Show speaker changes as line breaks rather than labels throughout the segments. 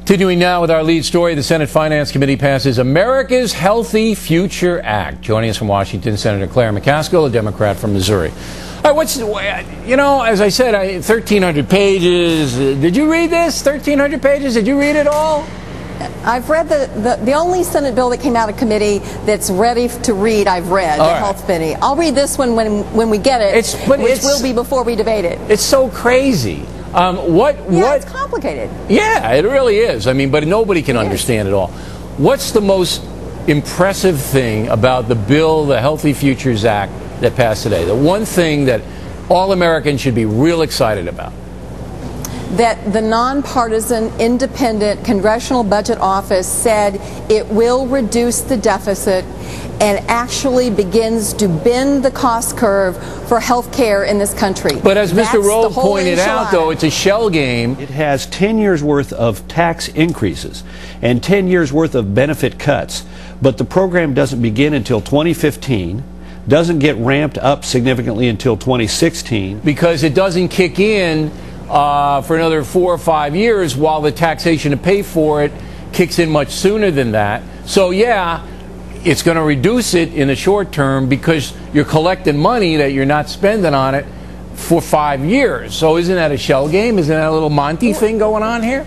Continuing now with our lead story, the Senate Finance Committee passes America's Healthy Future Act. Joining us from Washington, Senator Claire McCaskill, a Democrat from Missouri. All right, as I said, 1,300 pages. Did you read this? 1,300 pages? Did you read it all?
I've read the only Senate bill that came out of committee that's ready to read. I've read the Health Committee. I'll read this one when we get it, which will be before we debate it.
It's so crazy.
It's complicated.
Yeah, it really is. I mean, but nobody can understand it all. What's the most impressive thing about the bill, the Healthy Futures Act, that passed today? The one thing that all Americans should be real excited about?
That the nonpartisan, independent Congressional Budget Office said it will reduce the deficit and actually begins to bend the cost curve for health care in this country.
But as Mr. Rove pointed out, though, it's a shell game.
It has 10 years worth of tax increases and 10 years worth of benefit cuts, but the program doesn't begin until 2015, doesn't get ramped up significantly until 2016.
Because it doesn't kick in for another 4 or 5 years, while the taxation to pay for it kicks in much sooner than that. So yeah, it's going to reduce it in the short term because you're collecting money that you're not spending on it for 5 years. So isn't that a shell game? Isn't that a little Monty thing going on here?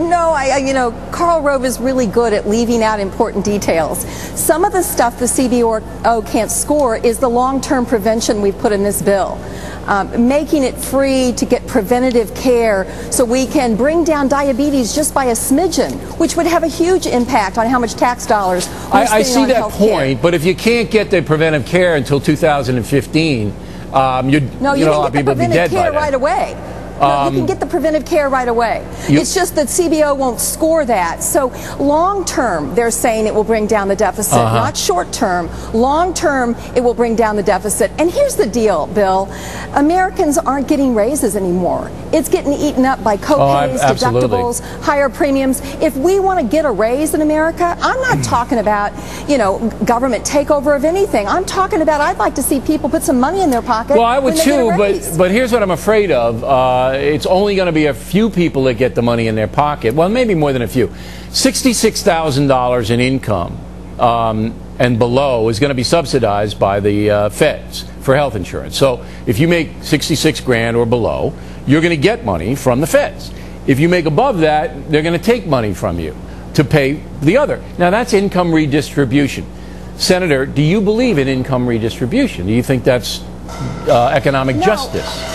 No, Karl Rove is really good at leaving out important details. Some of the stuff the CBO can't score is the long-term prevention we've put in this bill. Making it free to get preventative care so we can bring down diabetes just by a smidgen, which would have a huge impact on how much tax dollars we're spending on health care.
I see that point, but if you can't get the preventive care until 2015, a lot of people would be dead by then.
Right away. No, you can get the preventive care right away. It's just that CBO won't score that. So long term, they're saying it will bring down the deficit. Not short term. Long term, it will bring down the deficit. And here's the deal, Bill. Americans aren't getting raises anymore. It's getting eaten up by co-pays, deductibles, higher premiums. If we want to get a raise in America, I'm not talking about, government takeover of anything. I'm talking about I'd like to see people put some money in their pocket.
Well, I would too, but here's what I'm afraid of. It's only going to be a few people that get the money in their pocket. Well, maybe more than a few. $66,000 in income and below is going to be subsidized by the feds for health insurance. So if you make 66 grand or below, you're going to get money from the feds. If you make above that, they're going to take money from you to pay the other. Now, that's income redistribution. Senator, do you believe in income redistribution? Do you think that's economic justice?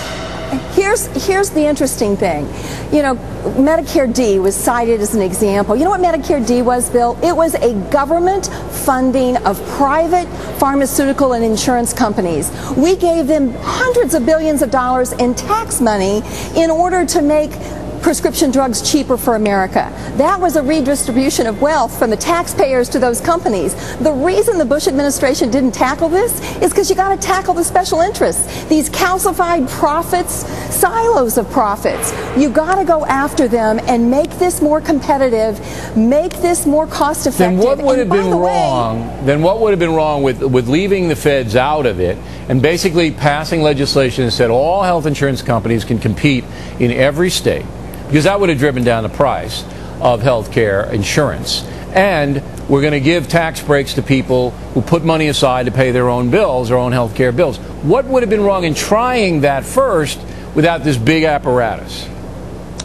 Here's the interesting thing. Medicare D was cited as an example. You know what Medicare D was, Bill? It was a government funding of private pharmaceutical and insurance companies. We gave them hundreds of billions of dollars in tax money in order to make prescription drugs cheaper for America. That was a redistribution of wealth from the taxpayers to those companies. The reason the Bush administration didn't tackle this is because you got to tackle the special interests. These calcified profits, silos of profits. You got to go after them and make this more competitive, make this more cost effective.
Then what would have been wrong? Then what would have been wrong with leaving the feds out of it and basically passing legislation that said all health insurance companies can compete in every state? Because that would have driven down the price of health care insurance. And we're going to give tax breaks to people who put money aside to pay their own bills, their own health care bills. What would have been wrong in trying that first without this big apparatus?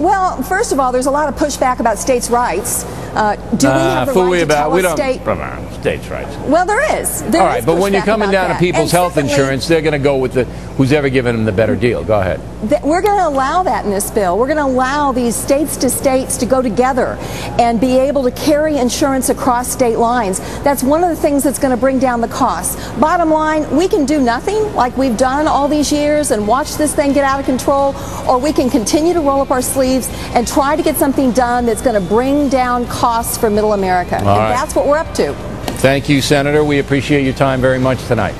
Well, first of all, there's a lot of pushback about states' rights. Do we have the right to tell a state?
States' rights.
Well, there is.
All right, but when you're coming down to people's health insurance, they're going to go with who's ever given them the better deal. Go ahead.
We're going to allow that in this bill. We're going to allow these states to go together and be able to carry insurance across state lines. That's one of the things that's going to bring down the costs. Bottom line, we can do nothing like we've done all these years and watch this thing get out of control, or we can continue to roll up our sleeves and try to get something done that's going to bring down costs for middle America. And that's what we're up to.
Thank you, Senator. We appreciate your time very much tonight.